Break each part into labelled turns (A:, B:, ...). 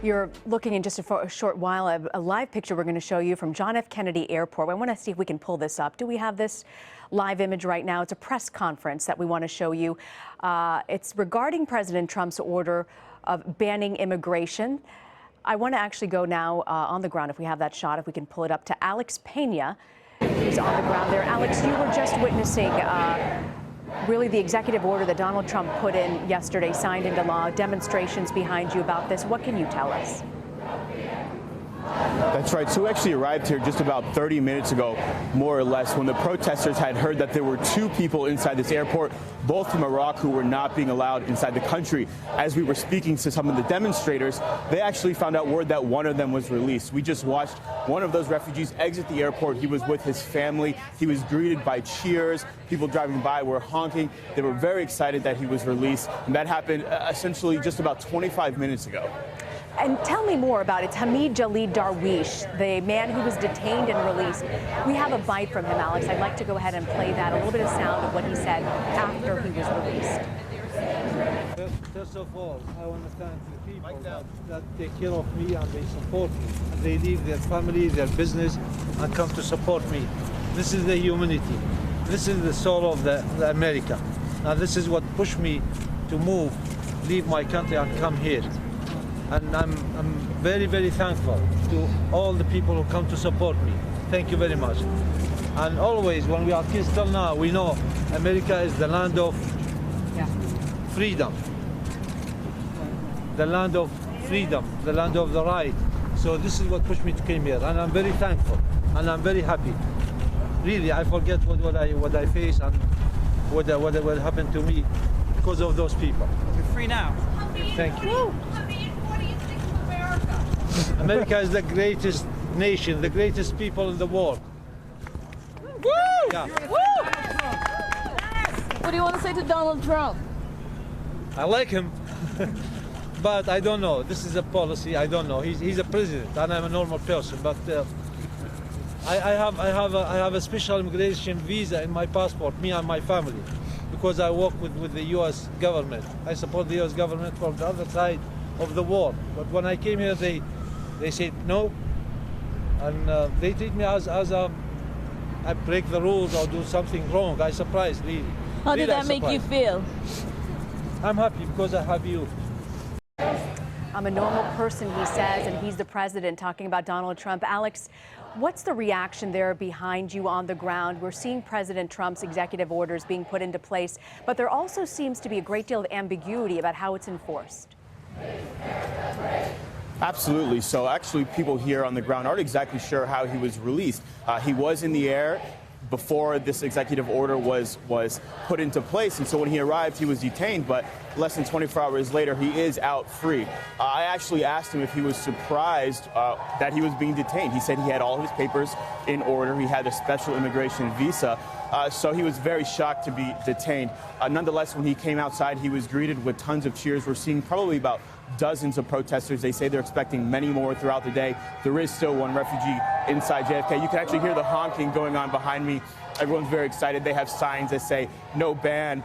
A: You're looking in just for a short while at a live picture we're going to show you from John F. Kennedy Airport. I want to see if we can pull this up. Do we have this live image right now? It's a press conference that we want to show you. It's regarding President Trump's order of banning immigration. I want to actually go now on the ground, if we have that shot, if we can pull it up, to Alex Pena, who's on the ground there. Alex, you were just witnessing really the executive order that Donald Trump put in yesterday, signed into law, demonstrations behind you about this. What can you tell us?
B: That's right. So we actually arrived here just about 30 minutes ago, more or less, when the protesters had heard that there were two people inside this airport, both from Iraq, who were not being allowed inside the country. As we were speaking to some of the demonstrators, they actually found out word that one of them was released. We just watched one of those refugees exit the airport. He was with his family. He was greeted by cheers. People driving by were honking. They were very excited that he was released. And that happened essentially just about 25 minutes ago.
A: And tell me more about it. It's Hameed Jhalid Darweesh, the man who was detained and released. We have a bite from him, Alex. I'd like to go ahead and play that, a little bit of sound of what he said after he was released.
C: First of all, I want to thank the people that take care of me and they support me. And they leave their family, their business, and come to support me. This is the humanity. This is the soul of the America. And this is what pushed me to move, leave my country and come here. And I'm very, very thankful to all the people who come to support me. Thank you very much. And always, when we are kids till now, we know America is the land of freedom. The land of freedom, the land of the right. So this is what pushed me to come here. And I'm very thankful and I'm very happy. Really, I forget what I face and what happened to me because of those people.
D: You're free now.
C: Thank you. America is the greatest nation, the greatest people in the world.
E: Woo!
C: Yeah.
E: Woo! What do you want to say to Donald Trump?
C: I like him, but I don't know. This is a policy. I don't know. He's a president, and I'm a normal person. But I have a special immigration visa in my passport, me and my family, because I work with the U.S. government. I support the U.S. government from the other side of the world. But when I came here, they said no, and they treat me as I break the rules or do something wrong. I surprised, really.
E: How did that make you feel?
C: I'm happy because I have you.
A: I'm a normal person, he says, and he's the president, talking about Donald Trump. Alex, what's the reaction there behind you on the ground? We're seeing President Trump's executive orders being put into place, but there also seems to be a great deal of ambiguity about how it's enforced.
B: Absolutely. So actually, people here on the ground aren't exactly sure how he was released. He was in the air before this executive order was put into place. And so when he arrived, he was detained. But less than 24 hours later, he is out free. I actually asked him if he was surprised that he was being detained. He said he had all his papers in order. He had a special immigration visa. So he was very shocked to be detained. Nonetheless, when he came outside, he was greeted with tons of cheers. We're seeing probably about dozens of protesters. They say they're expecting many more throughout the day. There is still one refugee inside JFK. You can actually hear the honking going on behind me. Everyone's very excited. They have signs that say no ban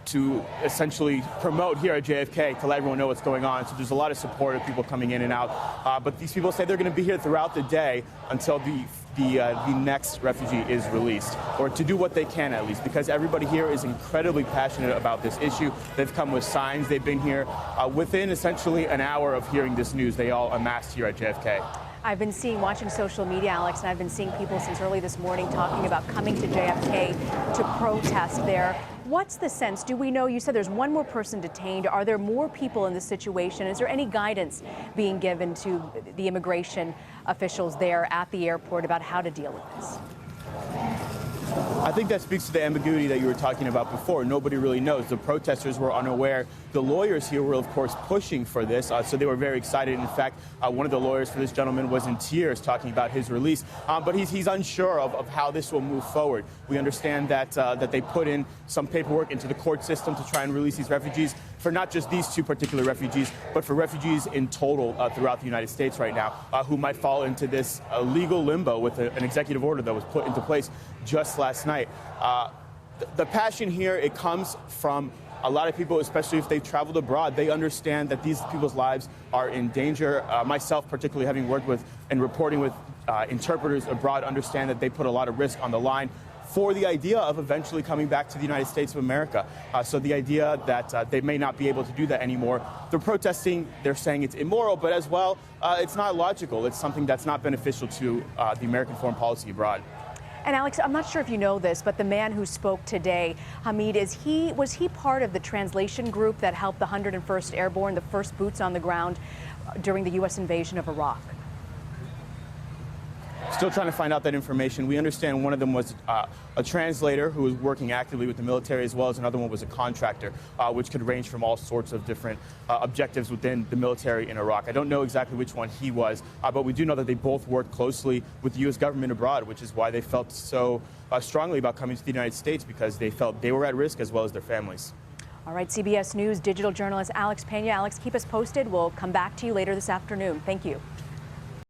B: to essentially promote here at JFK to let everyone know what's going on. So there's a lot of support of people coming in and out. But these people say they're going to be here throughout the day until the next refugee is released, or to do what they can at least, because everybody here is incredibly passionate about this issue. They've come with signs. They've been here within essentially an hour of hearing this news. They all amassed here at JFK.
A: I've been watching social media, Alex, and I've been seeing people since early this morning talking about coming to JFK to protest there. What's the sense? Do we know? You said there's one more person detained. Are there more people in this situation? Is there any guidance being given to the immigration officials there at the airport about how to deal with this?
B: I think that speaks to the ambiguity that you were talking about before. Nobody really knows. The protesters were unaware. The lawyers here were, of course, pushing for this, so they were very excited. In fact, one of the lawyers for this gentleman was in tears talking about his release. But he's unsure of how this will move forward. We understand that they put in some paperwork into the court system to try and release these refugees, for not just these two particular refugees, but for refugees in total throughout the United States right now, who might fall into this legal limbo with an executive order that was put into place just last night. The passion here, it comes from a lot of people, especially if they've traveled abroad, they understand that these people's lives are in danger. Myself, particularly having worked with and reporting with interpreters abroad, understand that they put a lot of risk on the line for the idea of eventually coming back to the United States of America. So the idea that they may not be able to do that anymore. They're protesting, they're saying it's immoral, but as well, it's not logical. It's something that's not beneficial to the American foreign policy abroad.
A: And Alex, I'm not sure if you know this, but the man who spoke today, Hameed, was he part of the translation group that helped the 101st Airborne, the first boots on the ground during the U.S. invasion of Iraq?
B: Still trying to find out that information. We understand one of them was a translator who was working actively with the military, as well as another one was a contractor, which could range from all sorts of different objectives within the military in Iraq. I don't know exactly which one he was, but we do know that they both worked closely with the U.S. government abroad, which is why they felt so strongly about coming to the United States, because they felt they were at risk as well as their families.
A: All right, CBS News digital journalist Alex Pena. Alex, keep us posted. We'll come back to you later this afternoon. Thank you.